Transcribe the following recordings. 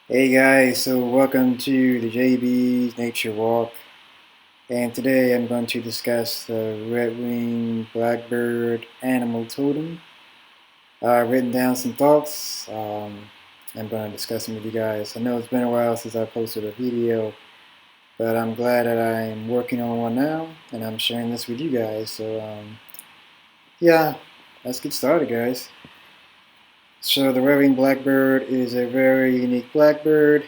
Hey guys, so welcome to the JB's Nature Walk, and today I'm going to discuss the red-winged blackbird animal totem. I've written down some thoughts. I'm going to discuss them with you guys. I know it's been a while since I posted a video, but I'm glad that I am working on one now, and I'm sharing this with you guys. So yeah, let's get started, guys. So the red-winged blackbird is a very unique blackbird.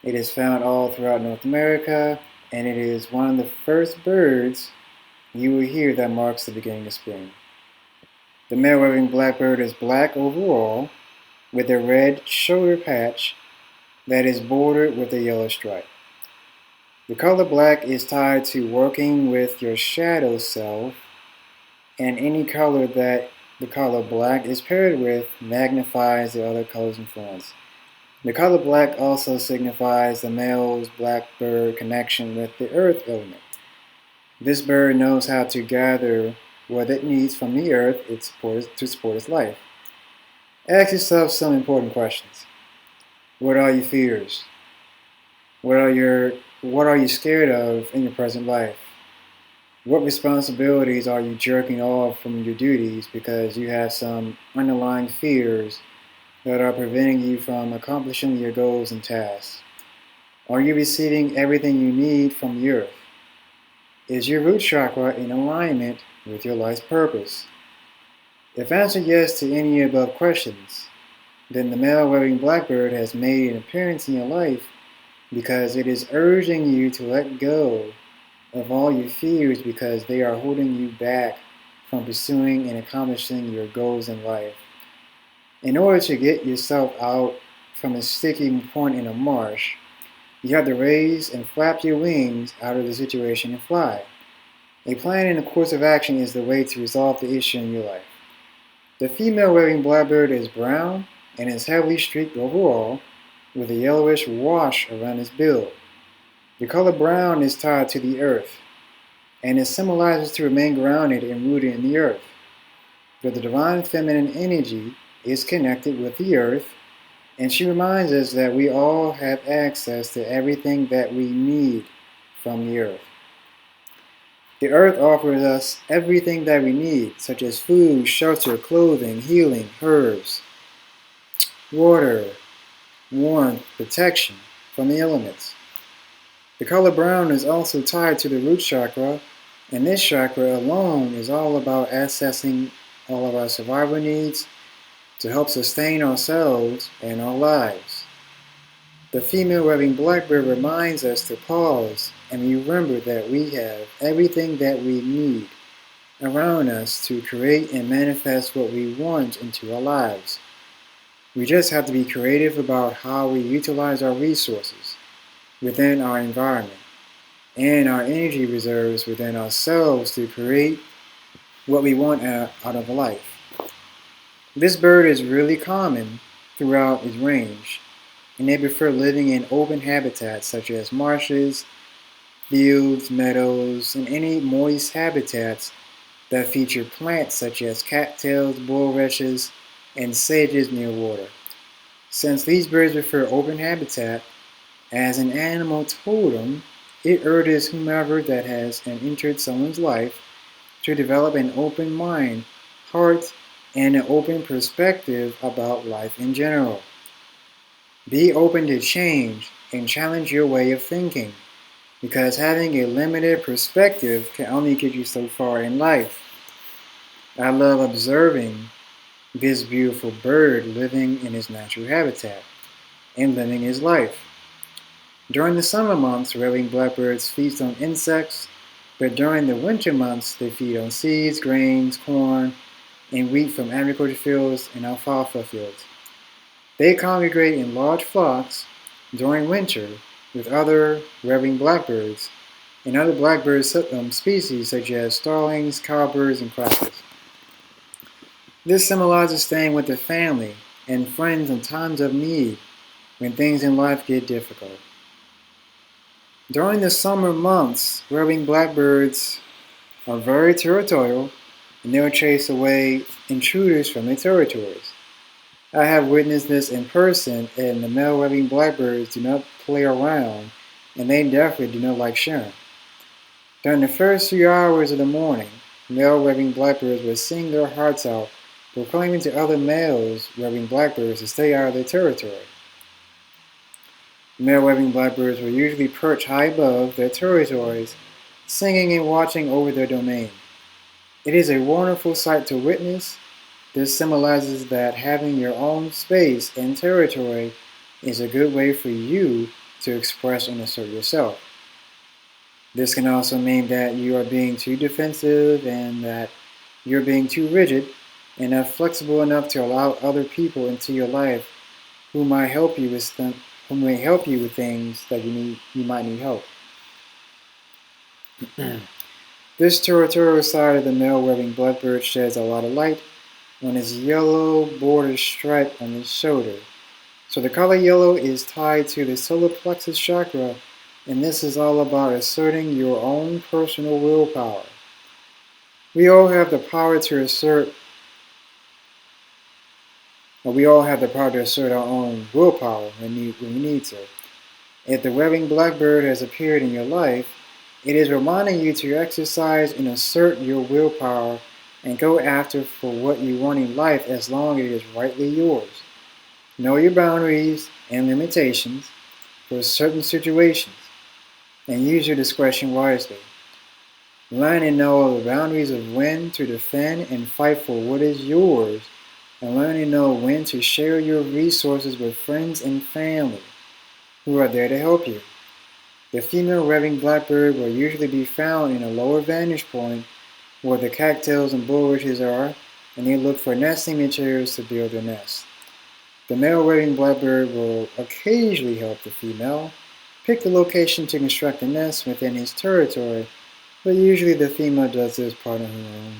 It is found all throughout North America, and it is one of the first birds you will hear that marks the beginning of spring. The male red-winged blackbird is black overall, with a red shoulder patch that is bordered with a yellow stripe. The color black is tied to working with your shadow self, and any color that the color black is paired with magnifies the other color's influence. The color black also signifies the male's blackbird connection with the earth element. This bird knows how to gather what it needs from the earth to support its life. Ask yourself some important questions. What are your fears? What are you scared of in your present life? What responsibilities are you jerking off from your duties because you have some underlying fears that are preventing you from accomplishing your goals and tasks? Are you receiving everything you need from the earth? Is your root chakra in alignment with your life's purpose? If answered yes to any above questions, then the male wearing blackbird has made an appearance in your life because it is urging you to let go of all your fears because they are holding you back from pursuing and accomplishing your goals in life. In order to get yourself out from a sticking point in a marsh, you have to raise and flap your wings out of the situation and fly. A plan and a course of action is the way to resolve the issue in your life. The female wearing blackbird is brown and is heavily streaked overall with a yellowish wash around its bill. The color brown is tied to the earth, and it symbolizes to remain grounded and rooted in the earth. But the divine feminine energy is connected with the earth, and she reminds us that we all have access to everything that we need from the earth. The earth offers us everything that we need, such as food, shelter, clothing, healing, herbs, water, warmth, protection from the elements. The color brown is also tied to the root chakra, and this chakra alone is all about accessing all of our survival needs to help sustain ourselves and our lives. The female wearing blackbird reminds us to pause and remember that we have everything that we need around us to create and manifest what we want into our lives. We just have to be creative about how we utilize our resources within our environment and our energy reserves within ourselves to create what we want out of life. This bird is really common throughout its range, and they prefer living in open habitats such as marshes, fields, meadows, and any moist habitats that feature plants such as cattails, bulrushes, and sages near water. Since these birds prefer open habitat, as an animal totem, it urges whomever that has entered someone's life to develop an open mind, heart, and an open perspective about life in general. Be open to change and challenge your way of thinking, because having a limited perspective can only get you so far in life. I love observing this beautiful bird living in its natural habitat and living his life. During the summer months, red-winged blackbirds feast on insects, but during the winter months, they feed on seeds, grains, corn, and wheat from agriculture fields and alfalfa fields. They congregate in large flocks during winter with other red-winged blackbirds and other blackbird species such as starlings, cowbirds, and crackers. This symbolizes staying with the family and friends in times of need when things in life get difficult. During the summer months, red-winged blackbirds are very territorial and they'll chase away intruders from their territories. I have witnessed this in person, and the male webbing blackbirds do not play around, and they definitely do not like sharing. During the first few hours of the morning, male webbing blackbirds will sing their hearts out, proclaiming to other males webbing blackbirds to stay out of their territory. Male webbing blackbirds will usually perch high above their territories, singing and watching over their domain. It is a wonderful sight to witness. This symbolizes that having your own space and territory is a good way for you to express and assert yourself. This can also mean that you are being too defensive and that you're being too rigid and not flexible enough to allow other people into your life who might help you with things that you might need help. This territorial side of the male webbing blackbird sheds a lot of light on his yellow border stripe on his shoulder. So the color yellow is tied to the solar plexus chakra, and this is all about asserting your own personal willpower. We all have the power to assert our own willpower when we need to. If the webbing blackbird has appeared in your life, it is reminding you to exercise and assert your willpower and go after for what you want in life as long as it is rightly yours. Know your boundaries and limitations for certain situations and use your discretion wisely. Learn and know the boundaries of when to defend and fight for what is yours, and learn and know when to share your resources with friends and family who are there to help you. The female webbing blackbird will usually be found in a lower vantage point where the cattails and bulrushes are, and they look for nesting materials to build their nest. The male webbing blackbird will occasionally help the female pick the location to construct a nest within his territory, but usually the female does this part on her own.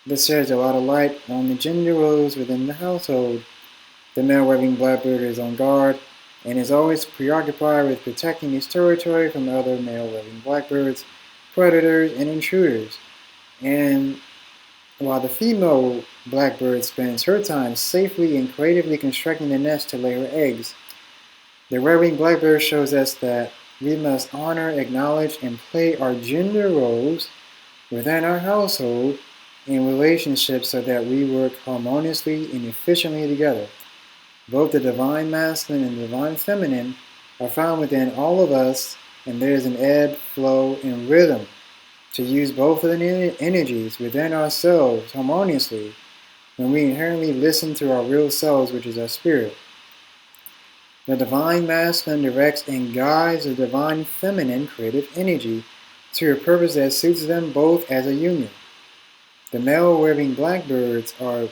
This sheds a lot of light on the gender roles within the household. The male webbing blackbird is on guard and is always preoccupied with protecting his territory from other male webbing blackbirds, predators, and intruders. And while the female blackbird spends her time safely and creatively constructing the nest to lay her eggs, the webbing blackbird shows us that we must honor, acknowledge, and play our gender roles within our household and relationships so that we work harmoniously and efficiently together. Both the divine masculine and the divine feminine are found within all of us, and there is an ebb, flow, and rhythm to use both of the energies within ourselves harmoniously when we inherently listen to our real selves, which is our spirit. The divine masculine directs and guides the divine feminine creative energy to a purpose that suits them both as a union. The male webbing blackbirds are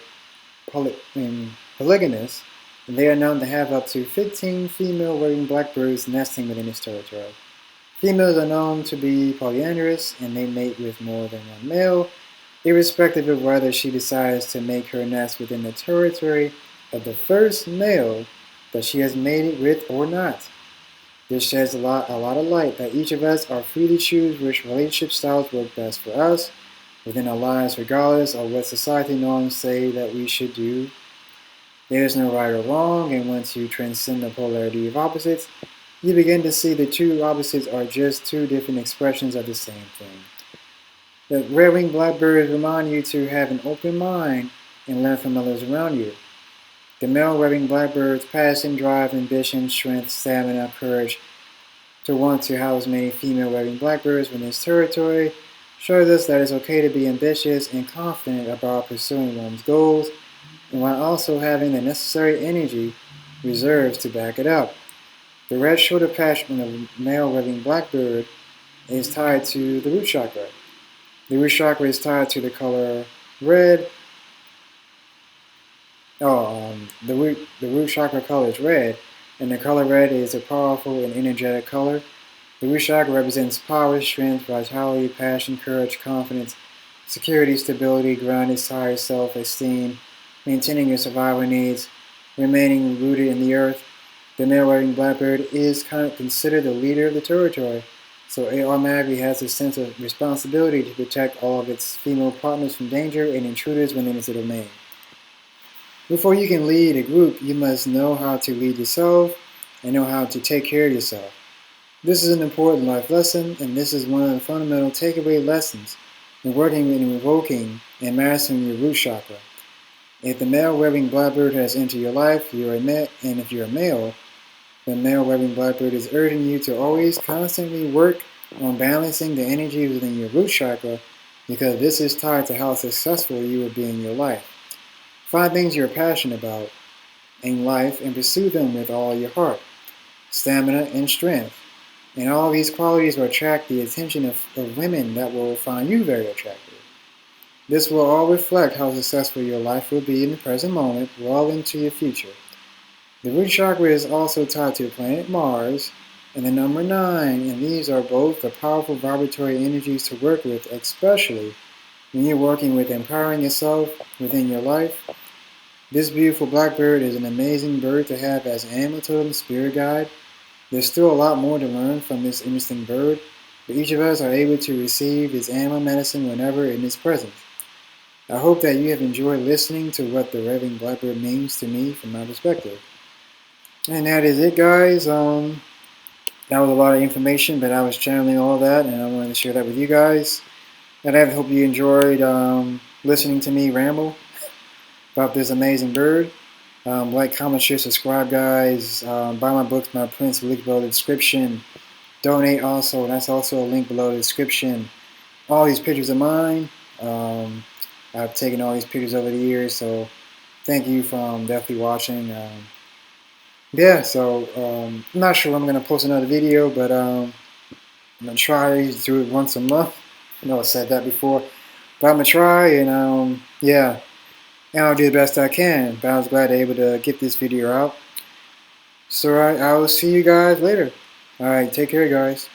polygamous, and they are known to have up to 15 female webbing blackbirds nesting within its territory. Females are known to be polyandrous, and they mate with more than one male, irrespective of whether she decides to make her nest within the territory of the first male that she has mated with or not. This sheds a lot of light that each of us are free to choose which relationship styles work best for us within our lives, regardless of what society norms say that we should do. There is no right or wrong, and once you transcend the polarity of opposites, you begin to see the two opposites are just two different expressions of the same thing. The red-winged blackbirds remind you to have an open mind and learn from others around you. The male webbing blackbird's passion, drive, ambition, strength, stamina, courage to want to house many female webbing blackbirds within his territory shows us that it's okay to be ambitious and confident about pursuing one's goals, and while also having the necessary energy reserves to back it up. The red shoulder patch on the male webbing blackbird is tied to the root chakra. The root chakra is tied to the color red. The root chakra color is red, and the color red is a powerful and energetic color. The root chakra represents power, strength, vitality, passion, courage, confidence, security, stability, grounded, higher self-esteem, maintaining your survival needs, remaining rooted in the earth. The male webbing blackbird is considered the leader of the territory, so it automatically has a sense of responsibility to protect all of its female partners from danger and intruders within its domain. Before you can lead a group, you must know how to lead yourself and know how to take care of yourself. This is an important life lesson, and this is one of the fundamental takeaway lessons in working and invoking and mastering your root chakra. If the male wearing blackbird has entered your life, you're a male, and if you're a male, the male wearing blackbird is urging you to always constantly work on balancing the energy within your root chakra, because this is tied to how successful you will be in your life. Find things you're passionate about in life and pursue them with all your heart, stamina, and strength. And all these qualities will attract the attention of women that will find you very attractive. This will all reflect how successful your life will be in the present moment, well into your future. The root chakra is also tied to the planet Mars and the number 9, and these are both the powerful vibratory energies to work with, especially when you're working with empowering yourself within your life. This beautiful blackbird is an amazing bird to have as an animal totem spirit guide. There's still a lot more to learn from this interesting bird, but each of us are able to receive its animal medicine whenever it is present. I hope that you have enjoyed listening to what the raving blackbird means to me from my perspective. And that is it, guys. That was a lot of information, but I was channeling all that, and I wanted to share that with you guys. And I hope you enjoyed listening to me ramble about this amazing bird. Like, comment, share, subscribe, guys. Buy my books, my prints, link below the description. Donate also, that's also a link below the description. All these pictures of mine. I've taken all these pictures over the years, so thank you for definitely watching. Yeah, so I'm not sure when I'm going to post another video, but I'm going to try to do it once a month. I know I said that before, but I'm going to try, and yeah, and I'll do the best I can. But I was glad to be able to get this video out. So I will see you guys later. Alright, take care, guys.